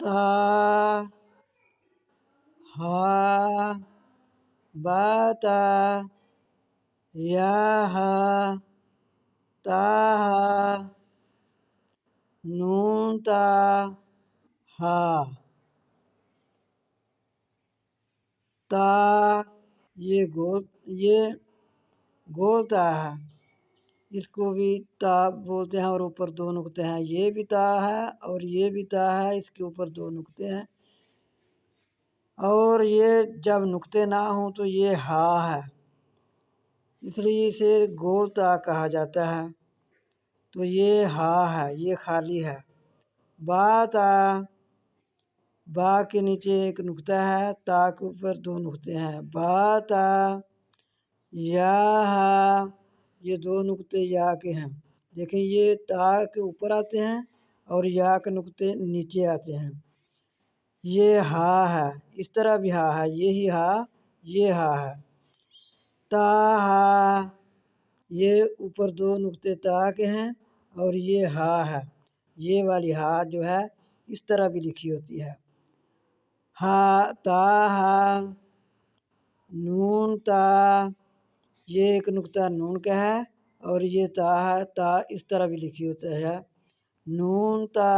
تا ہا با تا یا ہا تا ہا نون تا ہا تا یہ گول تا ہے، اس کو بھی تا بولتے ہیں اور اوپر دو نقطے ہیں، یہ بھی تا ہے اور یہ بھی تا ہے، اس کے اوپر دو نقطے ہیں، اور یہ جب نقطے نہ ہوں تو یہ ہا ہے، اس لیے اسے گول تا کہا جاتا ہے۔ تو یہ ہا ہے، یہ خالی ہے۔ با تا، با کے نیچے ایک نقطہ ہے، تا کے اوپر دو نقطے ہیں، با تا یا ہا، یہ دو نقطے یا کے ہیں، دیکھیں یہ تا کے اوپر آتے ہیں اور یا کے نقطے نیچے آتے ہیں۔ یہ ہا ہے، اس طرح بھی ہا ہے، یہی ہا، یہ ہا ہے۔ تا ہا، یہ اوپر دو نقطے تا کے ہیں اور یہ ہا ہے، یہ والی ہا جو ہے اس طرح بھی لکھی ہوتی ہے۔ ہا تا ہا، نون تا، یہ ایک نقطہ نون کا ہے اور یہ تا ہے، تا اس طرح بھی لکھی ہوتا ہے، نون تا۔